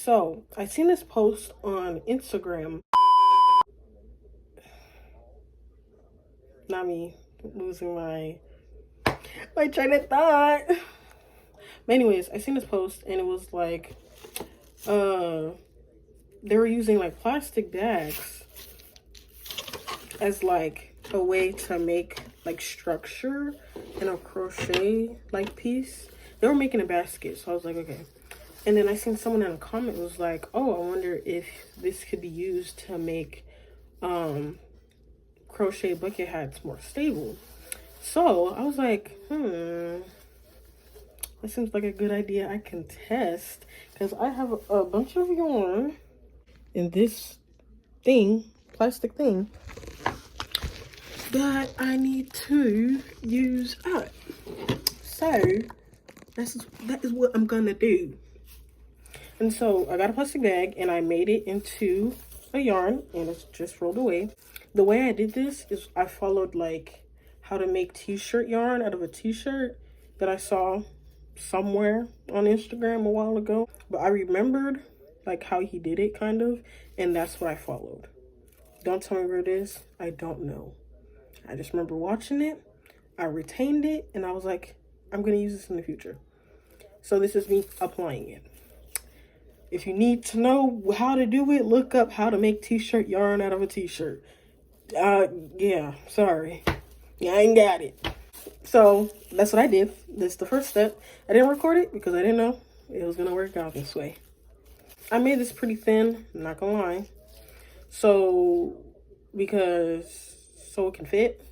So I seen this post on Instagram. Not me losing my train of thought. But anyways, I seen this post and it was like they were using like plastic bags as like a way to make like structure in a crochet like piece. They were making a basket, so I was like, okay. And then I seen someone in a comment was like, oh, I wonder if this could be used to make crochet bucket hats more stable. So I was like, that seems like a good idea I can test, because I have a bunch of yarn in this thing, plastic thing, that I need to use up. So that is what I'm gonna do. And so I got a plastic bag and I made it into a yarn and it's just rolled away. The way I did this is I followed like how to make t-shirt yarn out of a t-shirt that I saw somewhere on Instagram a while ago. But I remembered like how he did it kind of, and that's what I followed. Don't tell me where it is. I don't know. I just remember watching it. I retained it and I was like, I'm gonna use this in the future. So this is me applying it. If you need to know how to do it, look up how to make t-shirt yarn out of a t-shirt. Yeah, sorry. Yeah, I ain't got it. So that's what I did. That's the first step. I didn't record it because I didn't know it was gonna work out this way. I made this pretty thin, I'm not gonna lie. So it can fit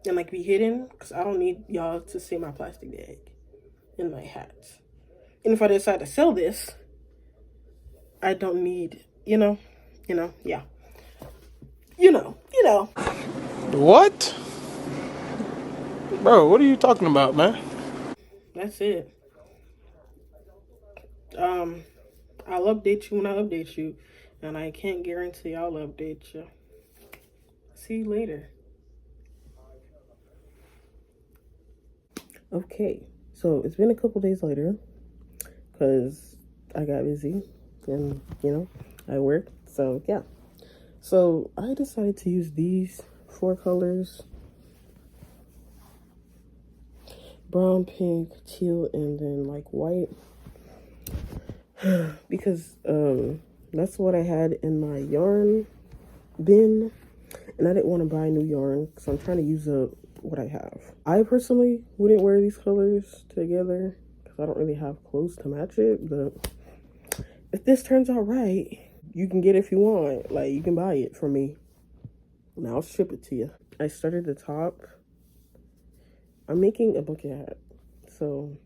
and like be hidden, because I don't need y'all to see my plastic bag in my hats. And if I decide to sell this, I don't need, yeah. You know. What? Bro, what are you talking about, man? That's it. I'll update you when I update you, and I can't guarantee I'll update you. See you later. Okay, so it's been a couple days later, because I got busy, and, I worked, so yeah. So I decided to use these 4 colors: brown, pink, teal, and then like white, because that's what I had in my yarn bin, and I didn't want to buy new yarn, so I'm trying to use up what I have. I personally wouldn't wear these colors together because I don't really have clothes to match it, but if this turns out right, you can get it if you want. Like, you can buy it from me and I'll ship it to you. I started the top. I'm making a bucket hat, so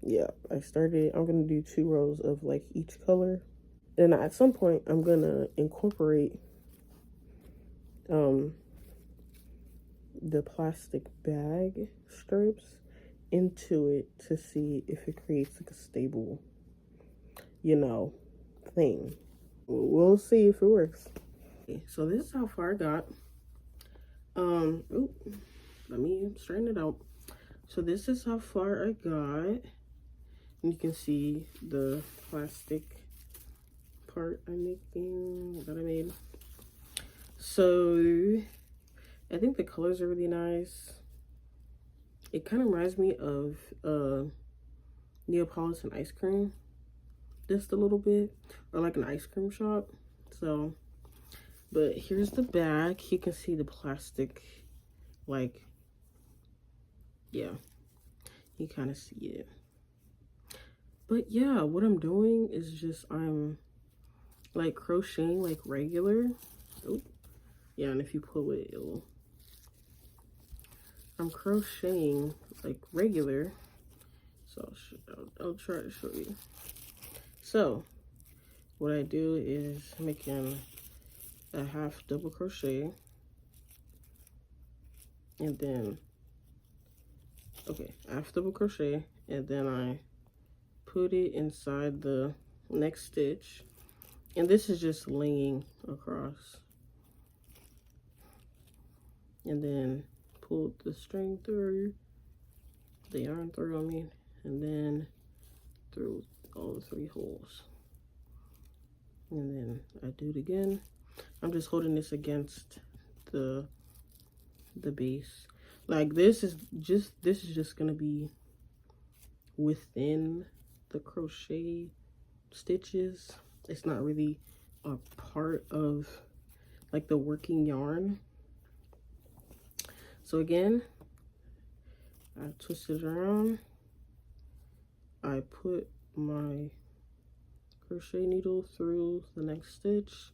yeah, I'm gonna do 2 rows of like each color, and at some point I'm gonna incorporate the plastic bag strips into it to see if it creates like a stable, thing. We'll see if it works. Okay, so this is how far I got. Let me straighten it out. So this is how far I got. You can see the plastic part that I made. So I think the colors are really nice. It kind of reminds me of Neapolitan ice cream, just a little bit, or like an ice cream shop. So, but here's the back. You can see the plastic, like, yeah, you kind of see it. But yeah, what I'm doing is just I'm like crocheting like regular. Oh, yeah, and if you pull it, I'm crocheting like regular. So I'll try to show you. So what I do is making a half double crochet, and then half double crochet, and then I put it inside the next stitch, and this is just laying across, and then pull the string through, the yarn through, and then through all the 3 holes. And then I do it again. I'm just holding this against the base. Like this is just gonna be within the crochet stitches. It's not really a part of like the working yarn. So again, I twist it around. I put my crochet needle through the next stitch.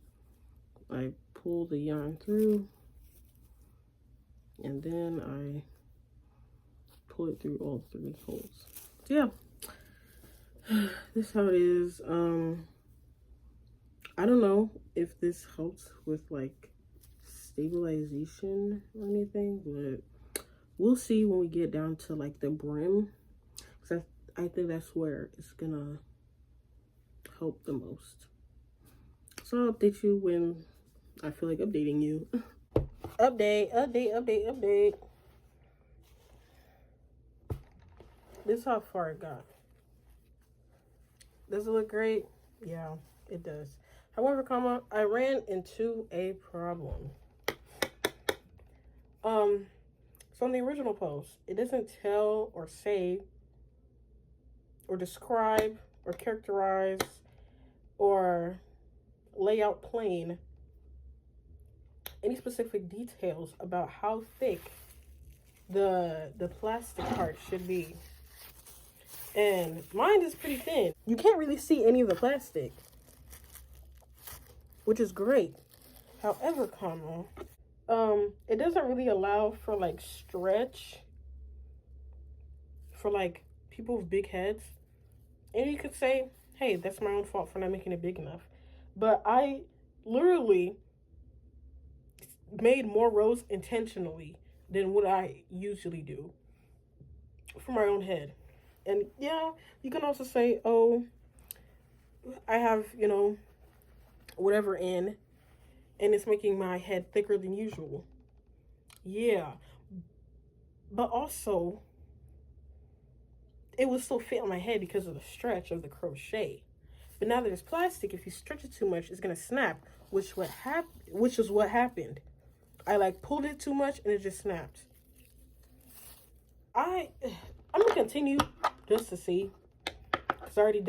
I pull the yarn through, and then I pull it through all 3 holes. So yeah, this is how it is. I don't know if this helps with like stabilization or anything, but we'll see when we get down to like the brim, because I think that's where it's gonna help the most. So I'll update you when I feel like updating you. Update. This is how far it got. Does it look great? Yeah, it does. However, I ran into a problem. So in the original post, it doesn't tell or say or describe or characterize or lay out plain any specific details about how thick the plastic part should be. And mine is pretty thin. You can't really see any of the plastic, which is great. However, it doesn't really allow for like stretch for like people with big heads. And you could say, hey, that's my own fault for not making it big enough. But I literally made more rows intentionally than what I usually do for my own head. And yeah, you can also say, oh, I have, you know, whatever in, and it's making my head thicker than usual. Yeah. But also, it would still fit on my head because of the stretch of the crochet. But now that it's plastic, if you stretch it too much, it's gonna snap, which is what happened. I like pulled it too much and it just snapped. I'm gonna continue just to see, cause I already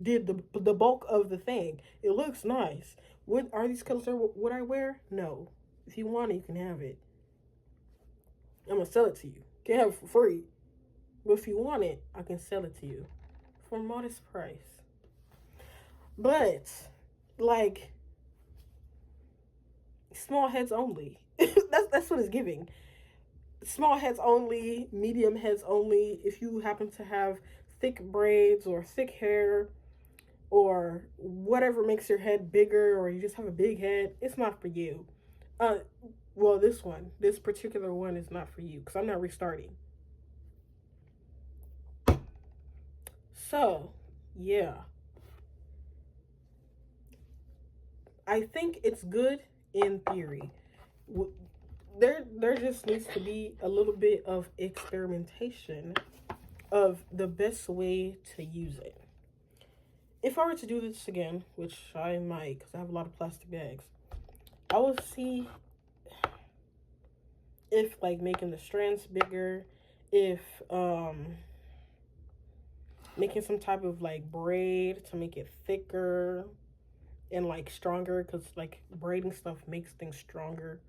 did the bulk of the thing. It looks nice. What are these colors? Would I wear? No. If you want it, you can have it. I'm gonna sell it to you. You can have it for free. But if you want it, I can sell it to you for a modest price. But like small heads only. that's what it's giving. Small heads only, medium heads only. If you happen to have thick braids or thick hair or whatever makes your head bigger, or you just have a big head, it's not for you. Well, this particular one is not for you because I'm not restarting. So, yeah. I think it's good in theory. There just needs to be a little bit of experimentation of the best way to use it. If I were to do this again, which I might because I have a lot of plastic bags, I will see if like making the strands bigger, if making some type of like braid to make it thicker and like stronger, because like braiding stuff makes things stronger,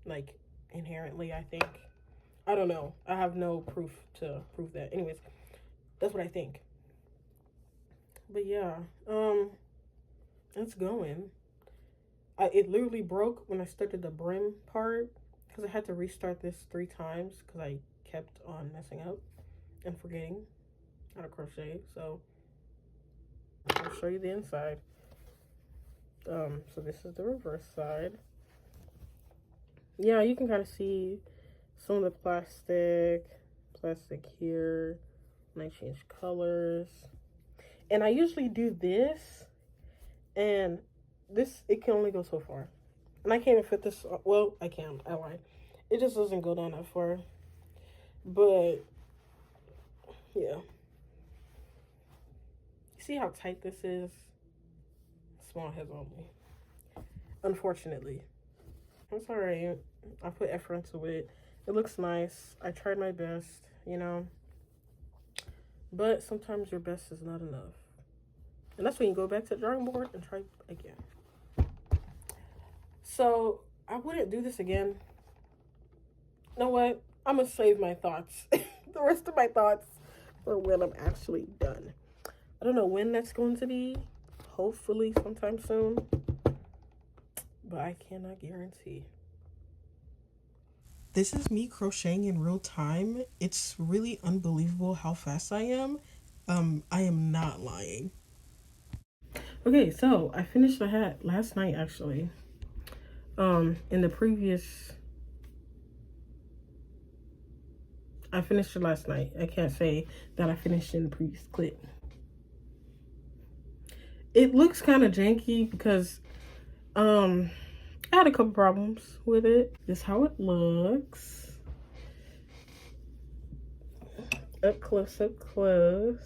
like inherently, I think. I don't know. I have no proof to prove that. Anyways, that's what I think. But yeah, it's going. It literally broke when I started the brim part because I had to restart this 3 times because I kept on messing up and forgetting how to crochet. So I'll show you the inside. So this is the reverse side. Yeah, you can kind of see some of the plastic here. And I change colors. And I usually do this, and it can only go so far. And I can't even fit this, well, I can, I lied. It just doesn't go down that far. But, yeah. See how tight this is? Small heads only. Unfortunately. It's alright. I put effort into it. It looks nice. I tried my best, you know. But sometimes your best is not enough. And that's when you go back to the drawing board and try again. So, I wouldn't do this again. You know what? I'm going to save my thoughts. The rest of my thoughts for when I'm actually done. I don't know when that's going to be. Hopefully sometime soon. But I cannot guarantee. This is me crocheting in real time. It's really unbelievable how fast I am. I am not lying. Okay, so I finished the hat last night actually. In the previous, I finished it last night. I can't say that I finished in the previous clip. It looks kind of janky because I had a couple problems with it. This is how it looks. Up close, up close.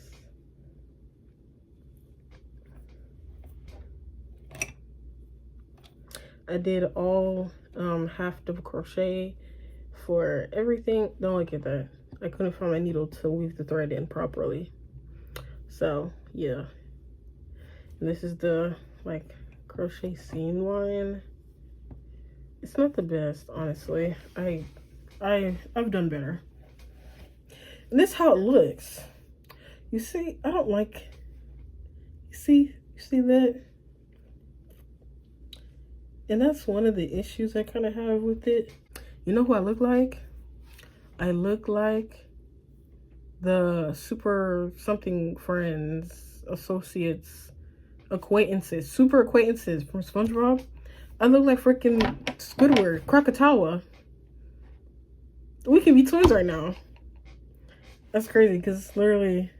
I did all half double crochet for everything. Don't look at that. I couldn't find my needle to weave the thread in properly. So yeah. And this is the like crochet seam line. It's not the best, honestly. I've done better. And this is how it looks. You see, I don't like, you see that? And that's one of the issues I kind of have with it. You know who I look like? I look like the super something friends, associates, acquaintances, super acquaintances from SpongeBob. I look like freaking Squidward, Krakatawa. We can be twins right now. That's crazy because literally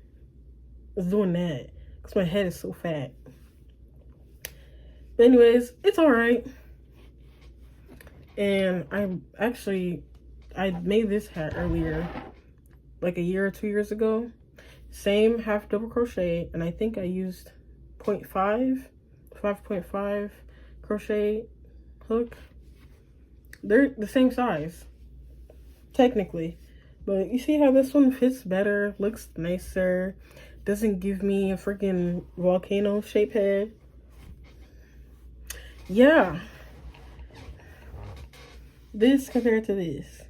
it's doing that because my head is so fat. But anyways, it's alright. And I made this hat earlier, like a year or 2 years ago. Same half double crochet, and I think I used 5.5 crochet hook. They're the same size, technically. But you see how this one fits better, looks nicer, doesn't give me a freaking volcano shape head. Yeah. This compared to this,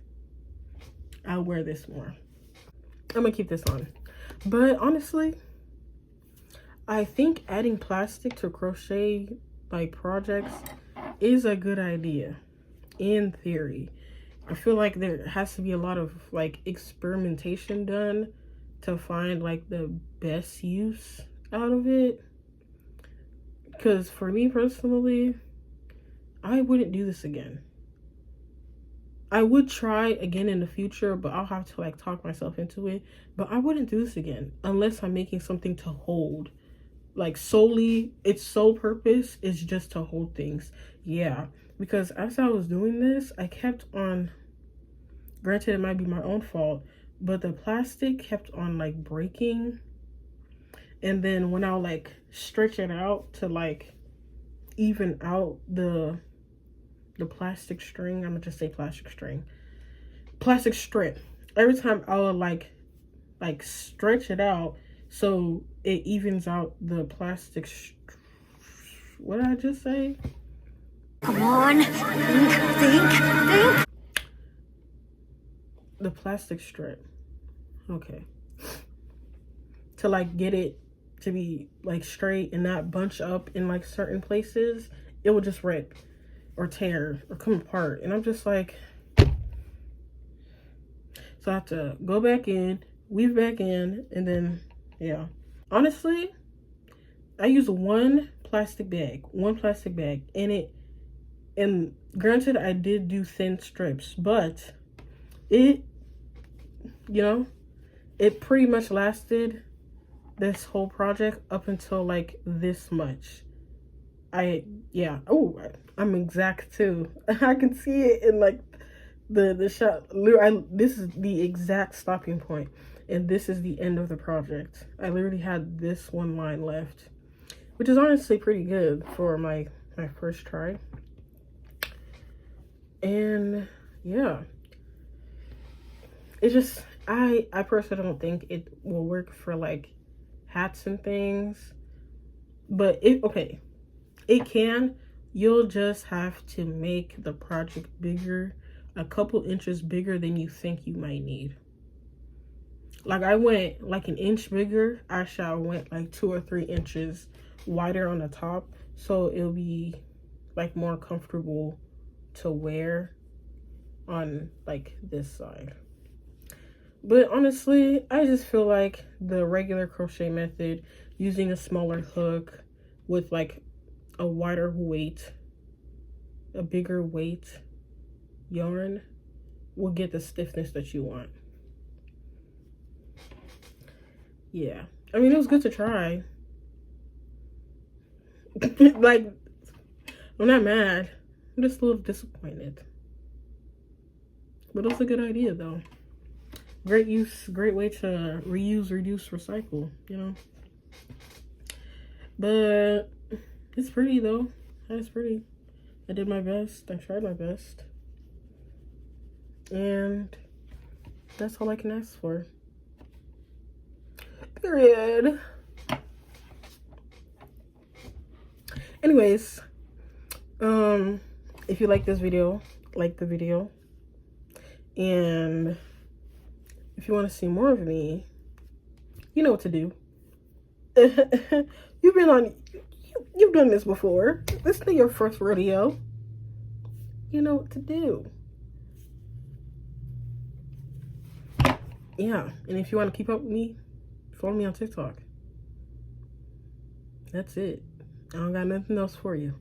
I'll wear this more. I'm gonna keep this on. But honestly, I think adding plastic to crochet like projects is a good idea in theory. I feel like there has to be a lot of like experimentation done to find like the best use out of it. Because for me personally, I wouldn't do this again. I would try again in the future, but I'll have to like talk myself into it. But I wouldn't do this again unless I'm making something to hold. Like solely, its sole purpose is just to hold things. Yeah, because as I was doing this, I kept on, granted it might be my own fault, but the plastic kept on like breaking. And then when I like stretch it out to like even out the plastic string, I'm gonna just say plastic strip, every time I would like stretch it out so it evens out the plastic what did I just say? Come on, think. The plastic strip, okay, to like get it to be like straight and not bunch up in like certain places, it would just rip or tear or come apart. And I'm just like, so I have to go back in, weave back in, and then yeah. Honestly, I use one plastic bag in it, and granted I did do thin strips, but it, you know, it pretty much lasted this whole project up until like this much. Yeah. Oh, I'm exact too. I can see it in like the shot. This is the exact stopping point. And this is the end of the project. I literally had this one line left, which is honestly pretty good for my first try. And yeah, it just, I personally don't think it will work for like hats and things, but it can. You'll just have to make the project bigger, a couple inches bigger than you think you might need. Like I went like an inch bigger. I went like 2 or 3 inches wider on the top, so it'll be like more comfortable to wear on like this side. But honestly, I just feel like the regular crochet method, using a smaller hook with like a wider weight, a bigger weight yarn, will get the stiffness that you want. Yeah, I mean, it was good to try. Like, I'm not mad. I'm just a little disappointed. But it was a good idea, though. Great use, great way to reuse, reduce, recycle, you know? But it's pretty, though. It's pretty. I did my best. I tried my best. And that's all I can ask for. Period. Anyways, if you like this video, like the video. And if you want to see more of me, you know what to do. You've done this before. This is your first rodeo. You know what to do. Yeah, and if you want to keep up with me, follow me on TikTok. That's it. I don't got nothing else for you.